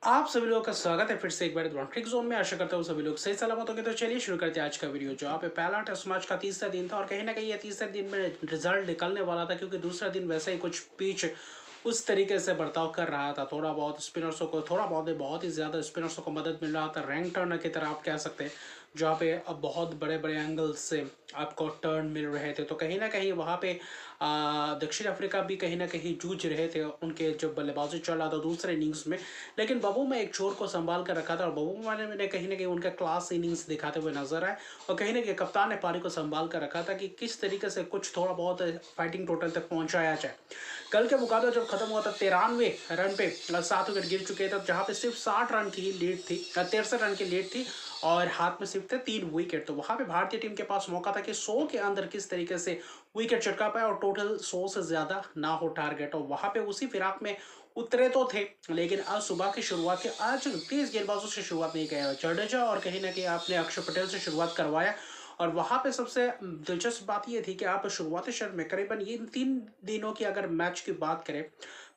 आप सभी लोगों का स्वागत है फिर से एक बार ट्रिक जोन में। आशा करता हूँ सभी लोग सही सलामत होंगे। तो चलिए शुरू करते हैं आज का वीडियो। जो पे पहला टेस्ट मैच का तीसरा दिन था और कहीं ना कहीं ये तीसरे दिन में रिजल्ट निकलने वाला था, क्योंकि दूसरा दिन वैसे ही कुछ पिच उस तरीके से बर्ताव कर रहा था। थोड़ा बहुत स्पिनर्सों को, थोड़ा बहुत ही ज़्यादा स्पिनर्सों को मदद मिल रहा था। रैंक टर्नर की तरह आप कह सकते हैं, जहाँ पे अब बहुत बड़े बड़े एंगल से आपको टर्न मिल रहे थे। तो कहीं ना कहीं वहाँ पे दक्षिण अफ्रीका भी कहीं ना कहीं जूझ रहे थे उनके जब बल्लेबाजी चल रहा था दूसरे इनिंग्स में। लेकिन बबूमा एक छोर को संभाल कर रखा था और बबूमा ने कहीं ना कहीं उनका क्लास इनिंग्स दिखाते हुए नजर आए। और कहीं ना कहीं कप्तान ने पारी को संभाल कर रखा था कि किस तरीके से कुछ थोड़ा बहुत फाइटिंग टोटल तक पहुंचाया जाए। कल के मुकाबला जब खत्म हुआ था 93 रन पे 7 विकेट गिर चुके थे, जहां पे सिर्फ 60 रन की ही लीड थी, 63 रन की लीड थी और हाथ में सिर्फ थे 3 विकेट। तो वहां पे भारतीय टीम के पास मौका था कि 100 के अंदर किस तरीके से विकेट चटका पाए और टोटल 100 से ज्यादा ना हो टारगेट। और वहां पे उसी फिराक में उतरे तो थे, लेकिन आज सुबह की शुरुआत की आज 30 गेंदबाजों से शुरुआत नहीं किया। जडेजा और कहीं ना कहीं आपने अक्षर पटेल से शुरुआत करवाया। और वहां पे सबसे दिलचस्प बात यह थी कि आप शुरुआती शर्त में करीबन ये 3 दिनों की अगर मैच की बात करें,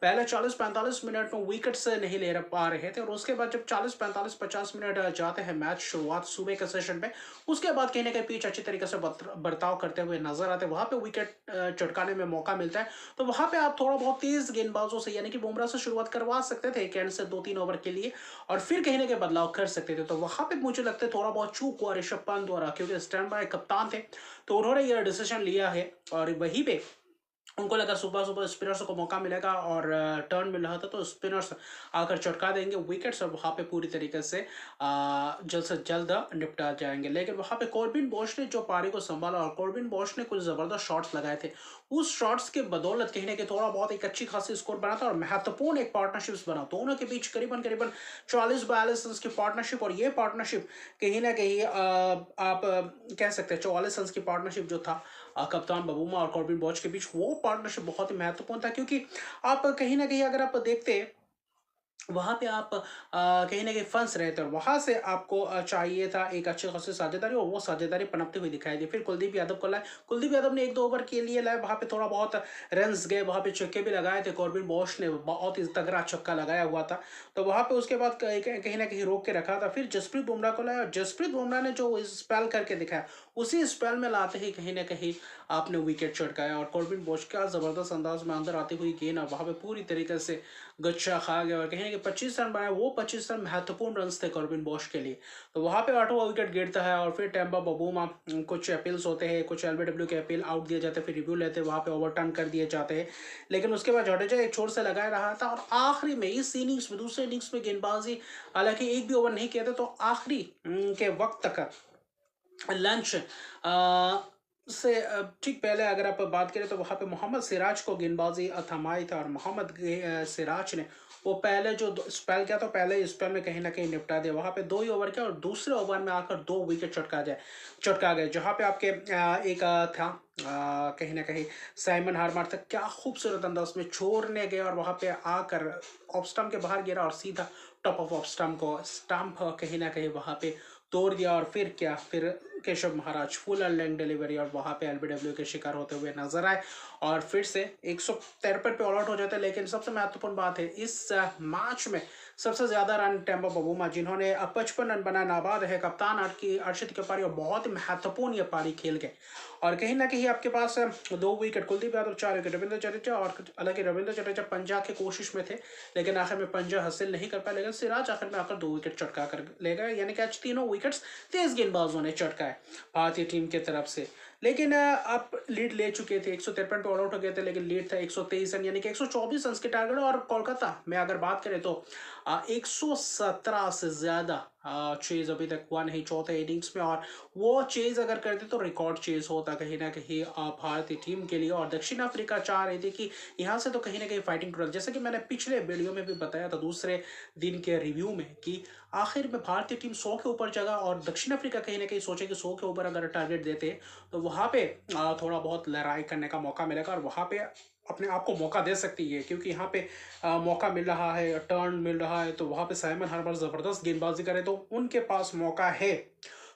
पहले 40-45 मिनट में विकेट से नहीं ले पा रहे थे और उसके बाद जब 40-45-50 मिनट जाते हैं मैच शुरुआत सुबह के सेशन में, उसके बाद कहीं ना कहीं पिच अच्छी तरीके से बर्ताव करते हुए नजर आते हैं। वहां पे विकेट चटकाने में मौका मिलता है। तो वहां पे आप थोड़ा बहुत तेज गेंदबाजों से यानी कि बुमराह से शुरुआत करवा सकते थे एक एंड से 2-3 ओवर के लिए और फिर कहीं ना कहीं बदलाव कर सकते थे। तो वहां पे मुझे लगता है थोड़ा बहुत चूक हुआ ऋषभ पंत द्वारा, क्योंकि स्टैंड बाय कप्तान थे तो उन्होंने यह डिसीजन लिया है। और वहीं पे उनको लगा सुबह सुबह स्पिनर्स को मौका मिलेगा और टर्न मिल रहा था तो स्पिनर्स आकर चटका देंगे विकेट्स और वहां पे पूरी तरीके से जल्द से जल्द निपटा जाएंगे। लेकिन वहां पे कॉर्बिन बॉश ने जो पारी को संभाला और कॉर्बिन बॉश ने कुछ जबरदस्त शॉट्स लगाए थे। उस शॉट्स के बदौलत कहीं ना कहीं थोड़ा बहुत एक अच्छी खासी स्कोर बना था और महत्वपूर्ण एक पार्टनरशिप बना दोनों के बीच, करीबन करीबन 44-42 रन की पार्टनरशिप। और ये पार्टनरशिप कहीं ना कहीं आप कह सकते हैं 44 रन की पार्टनरशिप जो था कप्तान बबूमा और कॉर्बिन बॉच के बीच, वो पार्टनरशिप बहुत ही महत्वपूर्ण था। क्योंकि आप कहीं ना कहीं अगर आप देखते वहां पे आप कहीं ना कहीं फंस रहे थे और वहां से आपको चाहिए था एक अच्छी खासी साझेदारी और वो साझेदारी पनपती हुई दिखाई दी। फिर कुलदीप यादव को लाए, कुलदीप यादव ने 1-2 ओवर के लिए लाए, वहां पे थोड़ा बहुत रन्स गए, वहां पे छक्के भी लगाए थे। कॉर्बिन बॉश ने बहुत ही तगड़ा छक्का लगाया हुआ था। तो वहां पे उसके बाद कहीं ना कहीं रोक के रखा था। फिर जसप्रीत बुमराह को लाया और जसप्रीत बुमराह ने जो स्पेल करके दिखाया, उसी स्पेल में लाते ही कहीं ना कहीं आपने विकेट चटकाया और कॉर्बिन बॉश का जबरदस्त अंदाज में अंदर आती हुई गेंद वहां पे पूरी तरीके से गच्चा खा गया और कहीं ना कहीं 25 रन बनाए। वो 25 रन महत्वपूर्ण रन थे कॉर्बिन बॉश के लिए। तो वहां पे 8वां विकेट गिरता है और फिर टेम्पा बबूमा, कुछ अपील्स होते हैं, कुछ एलबीडब्ल्यू के अपील आउट दिए जाते हैं, फिर रिव्यू लेते हैं, वहां पे ओवरटर्न कर दिए जाते हैं। लेकिन उसके बाद जडेजा एक छोर से लगा रहा था और आखिरी में इस इनिंग्स में, दूसरे इनिंग्स में गेंदबाजी हालांकि एक भी ओवर नहीं किया था, तो आखिरी के वक्त तक लंच से ठीक पहले अगर आप बात करें तो वहां पे मोहम्मद सिराज को गेंदबाजी थमाई था और मोहम्मद सिराज ने वो पहले जो स्पेल किया तो पहले स्पेल में कहीं ना कहीं निपटा दिया। वहां पे 2 ही ओवर किया और दूसरे ओवर में आकर 2 विकेट चटका गए। जहां पे आपके एक था कहीं ना कहीं साइमन हार्मर तक क्या खूबसूरत अंदाज में छोड़ने गए और वहां पे आकर ऑफ स्टंप के बाहर गिरा और सीधा टॉप ऑफ स्टंप को स्टंप कहीं ना कहीं वहां पे तोड़ दिया। और फिर क्या, फिर Keshav Maharaj full length delivery और वहां पे एलबीडब्ल्यू के शिकार होते हुए नजर आए और फिर से 153 पे ऑल आउट हो जाता है। लेकिन सबसे महत्वपूर्ण बात है इस मैच में सबसे ज्यादा रन टेम्पा बबूमा, जिन्होंने 55 रन बनाए, नाबाद है कप्तान अर्षित की पारी और बहुत ही महत्वपूर्ण ये पारी खेल गए। और कहीं ना कहीं आपके पास 2 विकेट कुलदीप यादव, 4 विकेट रविंद्र जडेजा। और हालांकि रविंद्र जडेजा पंजा की कोशिश में थे लेकिन आखिर में पंजा हासिल नहीं कर पाए, लेकिन सिराज आखिर में आकर 2 विकेट चटका कर ले गए। यानी कि आज तीनों विकेट्स तेज गेंदबाजों ने चटकाए भारतीय टीम की तरफ से। लेकिन आप लीड ले चुके थे, 153 पे ऑल आउट हो गए थे, लेकिन लीड था 123 रन यानी कि 124 रन के टारगेट। और कोलकाता में अगर बात करें तो 117 से ज्यादा चेज अभी तक हुआ नहीं चौथे इनिंग्स में। और वो चेज अगर करते तो रिकॉर्ड चेज होता कहीं ना कहीं भारतीय टीम के लिए। और दक्षिण अफ्रीका चाह रही थी कि यहाँ से तो कहीं ना कहीं फाइटिंग टूटल, जैसे कि मैंने पिछले वीडियो में भी बताया था दूसरे दिन के रिव्यू में कि आखिर में भारतीय टीम 100 के ऊपर जगह और दक्षिण अफ्रीका कहीं ना कहीं सोचे कि 100 के ऊपर अगर टारगेट देते तो वहां पे थोड़ा बहुत लड़ाई करने का मौका मिलेगा और वहां पे अपने आप को मौका दे सकती है। क्योंकि यहाँ पे मौका मिल रहा है, टर्न मिल रहा है, तो वहां पे साइमन हर बार जबरदस्त गेंदबाजी करे तो उनके पास मौका है।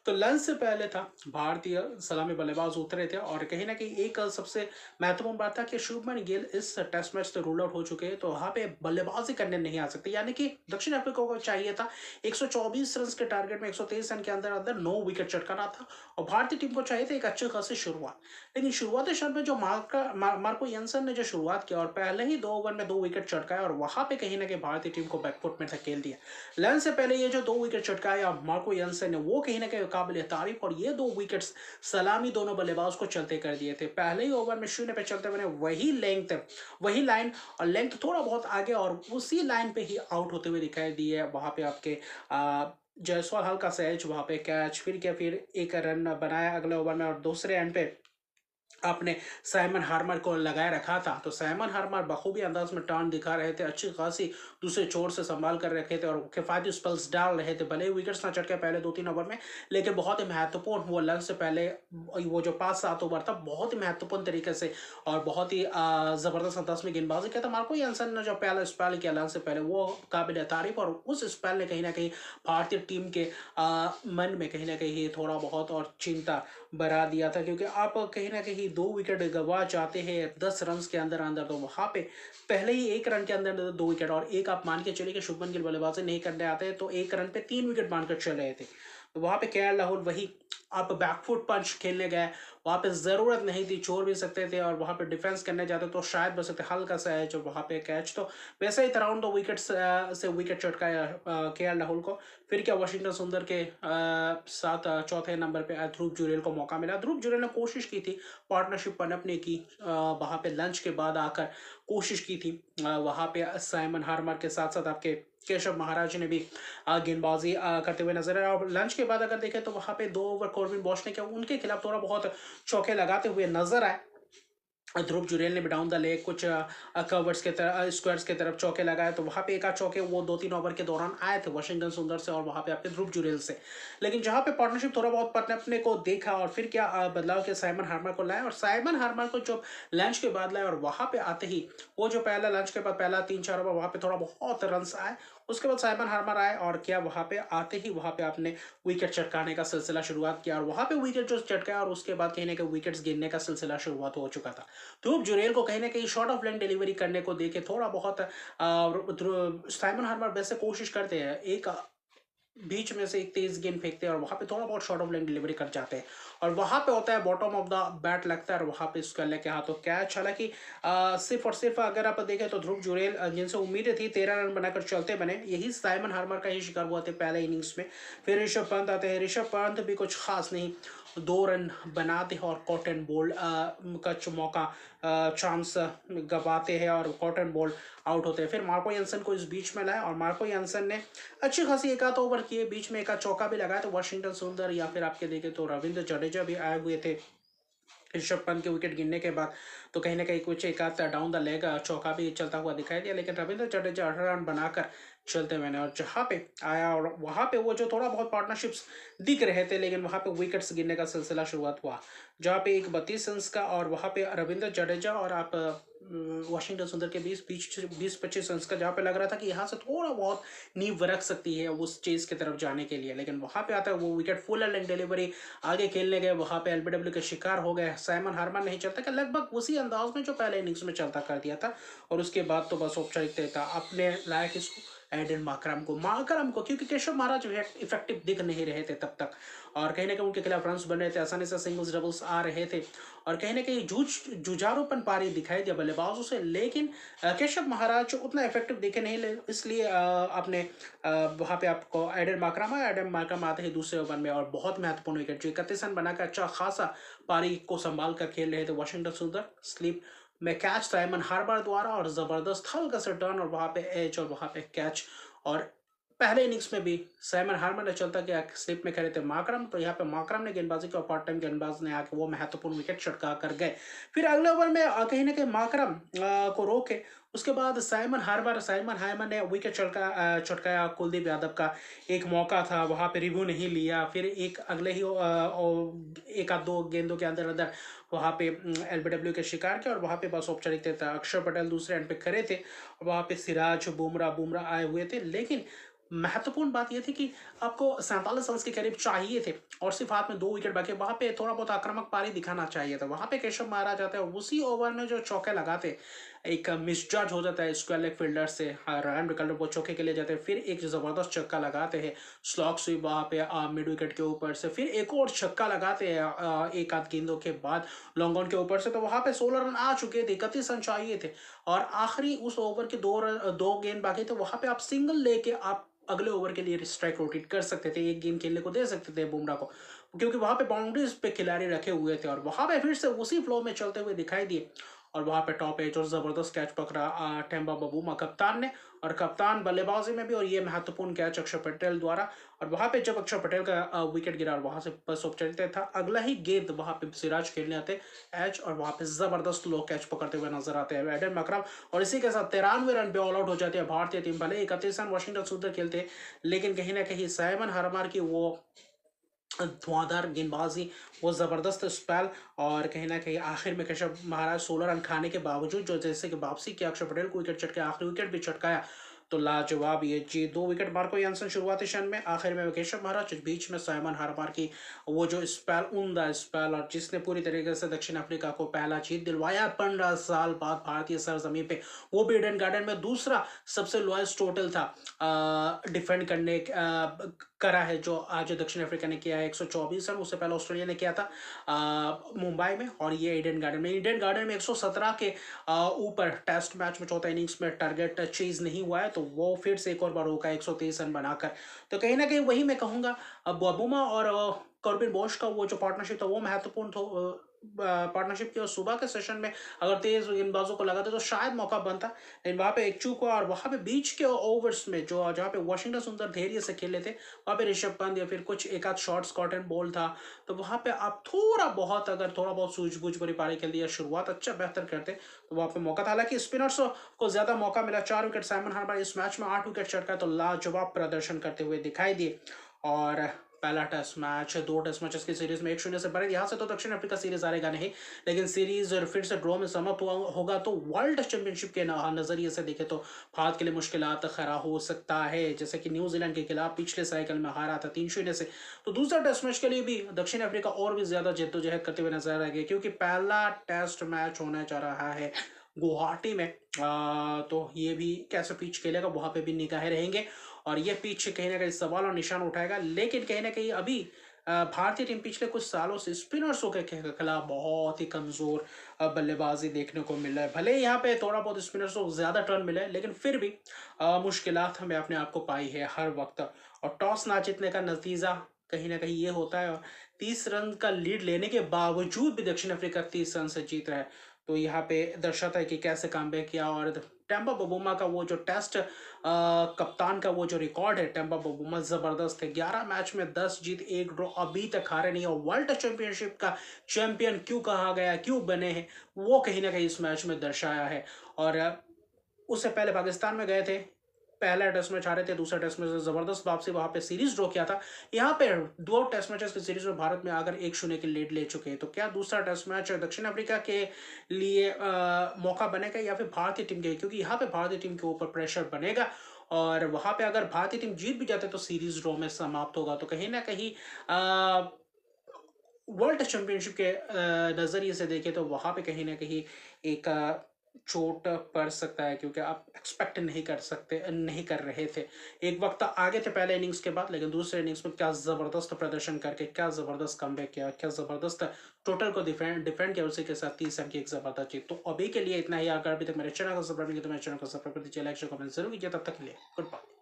तो लंच से पहले था भारतीय सलामी बल्लेबाज उतरे थे और कहीं ना कहीं एक सबसे महत्वपूर्ण बात था कि शुभमन गिल इस टेस्ट मैच से रूल आउट हो चुके हैं, तो वहां पे बल्लेबाजी करने नहीं आ सकते, यानी कि दक्षिण अफ्रीका को चाहिए था 124 रन के टारगेट में 123 रन के अंदर अंदर 9 विकेट चटकाना था और भारतीय टीम को चाहिए था एक अच्छी खासी शुरुआत। लेकिन शुरुआती क्षण में जो मार्को यंसन ने जो शुरुआत किया और पहले ही 2 ओवर में 2 विकेट चटकाया और वहां पे कहीं ना कहीं भारतीय टीम को बैकफुट में धकेल दिया। लंच से पहले ये जो 2 विकेट चटकाया मार्को यंसन ने, वो कहीं ना कहीं काबिल तारीफ, और ये 2 विकेट्स सलामी दोनों बल्लेबाज को चलते कर दिए थे। पहले ही ओवर में 0 पे चलते हुए वही लेंथ, वही लाइन और लेंथ थोड़ा बहुत आगे और उसी लाइन पे ही आउट होते हुए दिखाई दिए। वहां पे आपके जायसवाल हल्का सा एज, वहां पे कैच, फिर एक रन बनाया अगले ओवर में और दूसरे एंड पे आपने साइमन हार्मर को लगाए रखा था। तो साइमन हार्मर बखूबी अंदाज में टर्न दिखा रहे थे, अच्छी खासी दूसरे छोर से संभाल कर रखे थे और किफायती स्पेल्स डाल रहे थे। भले ही विकेट्स ना चटके पहले 2-3 ओवर में, लेकिन बहुत ही महत्वपूर्ण वो लंच से पहले वो जो 5-7 ओवर था बहुत ही महत्वपूर्ण तरीके से और बहुत ही जबरदस्त अंदाज में गेंदबाजी किया था। मार्को यानसन ने जो पहला स्पेल किया लंच से पहले वो काबिल तारीफ, और उस स्पेल ने कहीं ना कहीं भारतीय टीम के मन में कहीं ना कहीं थोड़ा बहुत और चिंता बढ़ा दिया था, क्योंकि आप कहीं ना कहीं 2 विकेट गंवा जाते हैं 10 रन के अंदर अंदर, तो वहां पे पहले ही 1 रन के अंदर 2 विकेट, और एक आप मान के चलिए कि शुभमन गिल बल्लेबाजी नहीं करने आते तो 1 रन पे 3 विकेट मानकर चल रहे थे। तो वहां पे केएल राहुल वही आप बैकफुट पंच खेलने गए, वहां पे जरूरत नहीं थी, छोड़ भी सकते थे और वहां पे डिफेंस करने जाते तो शायद बच सकते, हल्का सा है जो वहां पे कैच। तो वैसे ही अराउंड 2 विकेट से विकेट चटकाया केएल राहुल को। फिर क्या वाशिंगटन सुंदर के साथ चौथे नंबर पे ध्रुव जुरेल को मौका मिला। ध्रुव जुरेल ने कोशिश की थी पार्टनरशिप पनपने की, वहां पे लंच के बाद आकर कोशिश की थी, वहां पे साइमन हार्मर के साथ साथ आपके केशव महाराज ने भी गेंदबाजी करते हुए नजर आया। और लंच के बाद अगर देखें तो वहां पे 2 ओवर कॉर्बिन बॉश ने किया, उनके खिलाफ थोड़ा बहुत चौके लगाते हुए नजर आए। ध्रुव जुरेल ने भी डाउन द लेग कुछ कवर्स के तरफ स्क्वायर्स के तरफ चौके लगाए, तो वहां पे एक आध चौके वो 2-3 ओवर के दौरान आए थे वाशिंगटन सुंदर से और वहां पे आपके ध्रुव जुरेल से। लेकिन जहां पे पार्टनरशिप थोड़ा बहुत पनपने को देखा और फिर क्या बदलाव के साइमन हार्मर को लाया, और साइमन हार्मर को जो लंच के बाद लाया और वहां पे आते ही वो जो पहला लंच के बाद पहला 3-4 ओवर वहां पे थोड़ा बहुत रन आए, उसके बाद साइमन हार्मर आए और क्या वहां पे आते ही वहां पे आपने विकेट चटकाने का सिलसिला शुरुआत किया और वहां पे विकेट जो चटकाया और उसके बाद कहीं ना कहीं विकेट्स गिरने का सिलसिला शुरुआत हो चुका था। ध्रुव जुरेल को कहीं ना कहीं शॉर्ट ऑफ लाइन डिलीवरी करने को देखे थोड़ा बहुत साइमन हार्मर वैसे कोशिश करते हैं, एक बीच में से एक तेज गेंद फेंकते हैं और वहां पे थोड़ा बहुत शॉर्ट ऑफ लाइन डिलीवरी कर जाते हैं और वहां पे होता है बॉटम ऑफ द बैट लगता है और वहां पे उसका लेके हाथों कैच। हालांकि सिर्फ और सिर्फ अगर आप देखें तो ध्रुव जुरेल जिनसे उम्मीदें थी 13 रन बनाकर चलते बने, यही साइमन हार्मर का ही शिकार हुआ थे पहले इनिंग्स में। फिर ऋषभ पंत आते हैं, ऋषभ पंत भी कुछ खास नहीं, 2 रन बनाते हैं और कॉटन बोल्ड का मौका चांस गवाते हैं और कॉटन बोल्ड आउट होते हैं। फिर मार्को यंसन को इस बीच में लाया और मार्को यंसन ने अच्छी खासी एक आध ओवर किए, बीच में एक आध चौका भी लगाया, तो वाशिंगटन सुंदर या फिर आपके देखे तो रविंद्र जडेजा भी आए हुए थे ऋषभ पंत के विकेट गिरने के बाद, तो कहीं ना कहीं कुछ एक आध डाउन द लेग चौका भी चलता हुआ दिखाई दिया, लेकिन रविंद्र जडेजा 18 रन बनाकर चलते मैंने और जहां पे आया और वहां पे वो जो थोड़ा बहुत पार्टनरशिप्स दिख रहे थे, लेकिन वहां पे विकेट्स गिरने का सिलसिला शुरुआत हुआ, जहां पे एक 32 रन का और वहां पे रविंद्र जडेजा और आप वाशिंगटन सुंदर के 20-25 रन का, जहां पे लग रहा था कि यहाँ से थोड़ा बहुत नींव रख सकती है उस चेज की तरफ जाने के लिए, लेकिन वहां पे आता है वो विकेट फुल एंड डिलीवरी आगे खेलने गए, वहां पे एलबीडब्ल्यू के शिकार हो गए। साइमन हार्मर नहीं चलता कि लगभग उसी अंदाज में जो पहले इनिंग्स में चलता कर दिया था और उसके बाद तो बस औपचारिकता अपने लायक इसको एडन माकरम को क्योंकि केशव महाराज इफेक्टिव दिख नहीं रहे थे तब तक, और कहीं ना कहीं उनके खिलाफ रन बन रहे थे, आसानी से सिंगल्स डबल्स आ रहे थे और कहीं ना कहीं जुझारूपन पारी दिखाई दिया बल्लेबाजों से, लेकिन केशव महाराज उतना इफेक्टिव दिखे नहीं, इसलिए आपने वहां पे आपको एडन माकरम आते ही दूसरे ओवर में और बहुत महत्वपूर्ण विकेट जो 31 रन बनाकर अच्छा खासा पारी को संभाल कर खेल रहे थे वाशिंगटन सुंदर। स्लिप में कैच साइमन हार्बर द्वारा और जबरदस्त हल्का सा टर्न और वहां पे एच और वहां पे कैच, और पहले इनिंग्स में भी साइमन हार्मर ने चलता कि स्लिप में खेले थे माकरम, तो यहाँ पे माकरम ने गेंदबाजी की और पार्ट टाइम गेंदबाज ने आके वो महत्वपूर्ण विकेट चटका कर गए। फिर अगले ओवर में कहीं ना कहीं माकरम को रोके उसके बाद साइमन हार्मर ने विकेट चटकाया, कुलदीप यादव का एक मौका था वहां पे रिव्यू नहीं लिया, फिर एक अगले ही एक आध 2 गेंदों के अंदर अंदर वहां पे एलबीडब्ल्यू के शिकार किया और वहां पे बस औपचारिकता था। अक्षर पटेल दूसरे एंड पे खड़े थे और वहां पे सिराज बुमराह आए हुए थे, लेकिन महत्वपूर्ण बात ये थी कि आपको 47 रन के करीब चाहिए थे और सिर्फ हाथ में 2 विकेट बाकी, वहां पे थोड़ा बहुत आक्रामक पारी दिखाना चाहिए था। वहां पे केशव महाराज आता है, उसी ओवर में जो चौके लगाते, एक मिसजज हो जाता है स्क्वायर लेग फील्डर से, रन विकल्प वो चौके के लिए जाते हैं, फिर एक जबरदस्त छक्का लगाते हैं स्लॉग स्वीप वहां पे मिड विकेट के ऊपर से, फिर एक और छक्का लगाते हैं एक आध गेंदों के बाद लॉन्ग ऑन के ऊपर से, तो वहां पे 16 रन आ चुके थे, 31 रन चाहिए थे और आखिरी उस ओवर के 2 गेंद बाकी थे, वहां पे आप सिंगल लेके आप अगले ओवर के लिए स्ट्राइक रोटेट कर सकते थे, एक गेम खेलने को दे सकते थे बुमराह को, क्योंकि वहां पे बाउंड्रीज पे खिलाड़ी रखे हुए थे और वहां पे फिर से उसी फ्लो में चलते हुए दिखाई दिए और वहां पे टॉप एज और जबरदस्त कैच पकड़ा टेम्बा बबूमा कप्तान ने, और कप्तान बल्लेबाजी में भी, और ये महत्वपूर्ण कैच अक्षर पटेल द्वारा, और वहां पे जब अक्षर पटेल का विकेट गिरा और वहां से बस उपचलते था, अगला ही गेंद वहां पे सिराज खेलने आते एच और वहां पे जबरदस्त लो कैच पकड़ते हुए नजर आते हैं एडन मकरम, और इसी के साथ 93 रन पे ऑल आउट हो जाती है भारतीय टीम। भले 31 रन वाशिंगटन सुंदर खेलते, लेकिन कहीं ना कहीं साइमन हरमार की वो धुआंधार गेंदबाजी, वो जबरदस्त स्पेल, और कहीं ना कहीं आखिर में केशव महाराज 16 रन खाने के बावजूद जो जैसे कि वापसी की, अक्षर पटेल को विकेट चटके आखिरी विकेट भी चटकाया, तो लाजवाब ये जीत। 2 विकेट मार्को यानसन शुरुआती क्षण में, आखिर में केशव महाराज, बीच में साइमन हरमार की वो जो स्पेल, उम्दा स्पेल, और जिसने पूरी तरीके से दक्षिण अफ्रीका को पहला जीत दिलवाया 15 साल बाद भारतीय सरजमीन पे, वो भी ईडन गार्डन में दूसरा सबसे लोएस्ट टोटल था डिफेंड करने करा है जो आज दक्षिण अफ्रीका ने किया है 124 रन, उससे पहले ऑस्ट्रेलिया ने किया था मुंबई में, और ये ईडन गार्डन में 117 के ऊपर टेस्ट मैच में चौथा इनिंग्स में टारगेट चेज नहीं हुआ है, तो वो फिर से एक और बार होगा 123 रन बनाकर। तो कहीं ना कहीं वही मैं कहूंगा, बबूमा और कॉर्बिन बोश का वो जो पार्टनरशिप था वो महत्वपूर्ण था पार्टनरशिप की, और सुबह के सेशन में अगर तेज गेंदबाजों को लगाते तो शायद मौका बनता, लेकिन वहां पे एक चूक हुआ, और वहां पे बीच के ओवर्स में जो जहाँ पे वाशिंगटन सुंदर धैर्य से खेले थे, वहां पे ऋषभ पंत या फिर कुछ एक आध शॉर्ट स्कॉट एंड बॉल था, तो वहां पे आप थोड़ा बहुत सूझबूझ भरी पारी खेल दिया, शुरुआत अच्छा बेहतर करते तो वहां पे मौका था। हालांकि स्पिनर्स को ज्यादा मौका मिला, 4 विकेट साइमन हरमन इस मैच में 8 विकेट चटका, तो लाजवाब प्रदर्शन करते हुए दिखाई दिए, और पहला टेस्ट मैच 2 टेस्ट मैचेस की सीरीज में 1-0 से बढ़े, यहाँ से तो दक्षिण अफ्रीका सीरीज हारेगा नहीं, लेकिन सीरीज फिर से ड्रॉ में समाप्त हुआ होगा, तो वर्ल्ड चैंपियनशिप के नजरिए से देखे तो भारत के लिए मुश्किलात खड़ा हो सकता है, जैसे कि न्यूजीलैंड के खिलाफ पिछले साइकिल में हारा था 3-0 से, तो दूसरा टेस्ट मैच के लिए भी दक्षिण अफ्रीका और भी ज्यादा जद्दोजहद करते हुए नजर आएगी, क्योंकि पहला टेस्ट मैच होने जा रहा है गुवाहाटी में, तो ये भी कैसे पिच खेलेगा वहां पे भी निगाहें रहेंगे, और ये पिच कहीं ना कहीं सवाल और निशान उठाएगा, लेकिन कहीं ना कहीं अभी भारतीय टीम पिछले कुछ सालों से स्पिनर्सों के खिलाफ बहुत ही कमजोर बल्लेबाजी देखने को मिल रहा है। भले यहाँ पे थोड़ा बहुत स्पिनर्सों को ज्यादा टर्न मिला है, लेकिन फिर भी मुश्किलात हमें अपने आप को पाई है हर वक्त, और टॉस ना जीतने का नतीजा कहीं ना कहीं ये होता है, और 30 रन का लीड लेने के बावजूद भी दक्षिण अफ्रीका 30 रन से जीत रहा है, तो यहाँ पे दर्शाता है कि कैसे कमबैक किया, और टेम्बा बबूमा का वो जो टेस्ट कप्तान का वो जो रिकॉर्ड है, टेम्बा बबूमा जबरदस्त है, 11 मैच में 10 जीत 1 ड्रॉ, अभी तक हारे नहीं, और वर्ल्ड चैंपियनशिप का चैंपियन क्यों कहा गया, क्यों बने हैं, वो कहीं ना कहीं इस मैच में दर्शाया है। और उससे पहले पाकिस्तान में गए थे, पहला टेस्ट मैच हारे थे, दूसरा टेस्ट मैच जबरदस्त वापसी, वहां पे सीरीज ड्रॉ किया था, यहाँ पे 2 टेस्ट मैचेस की सीरीज में भारत में आकर 1-0 की लीड ले चुके हैं, तो क्या दूसरा टेस्ट मैच दक्षिण अफ्रीका के लिए मौका बनेगा या फिर भारतीय टीम के, क्योंकि यहाँ पे भारतीय टीम के ऊपर प्रेशर बनेगा, और वहां पे अगर भारतीय टीम जीत भी जाते तो सीरीज ड्रॉ में समाप्त होगा, तो कहीं ना कहीं वर्ल्ड चैंपियनशिप के नजरिए से देखें तो वहां पे कहीं ना कहीं एक चोट पड़ सकता है, क्योंकि आप एक्सपेक्ट नहीं कर रहे थे, एक वक्त आगे थे पहले इनिंग्स के बाद, लेकिन दूसरे इनिंग्स में क्या जबरदस्त प्रदर्शन करके, क्या जबरदस्त कमबैक किया, क्या जबरदस्त टोटल को डिफेंड किया, उसी के साथ 30 रन की एक जबरदस्त जीत। तो अभी के लिए इतना ही, अगर अभी तक मेरे चैनल को सब्सक्राइब नहीं किया तो मेरे चैनल को सब्सक्राइब कर दीजिए, लाइक शेयर कमेंट जरूर कीजिए, तब तक के लिए गुड बाय।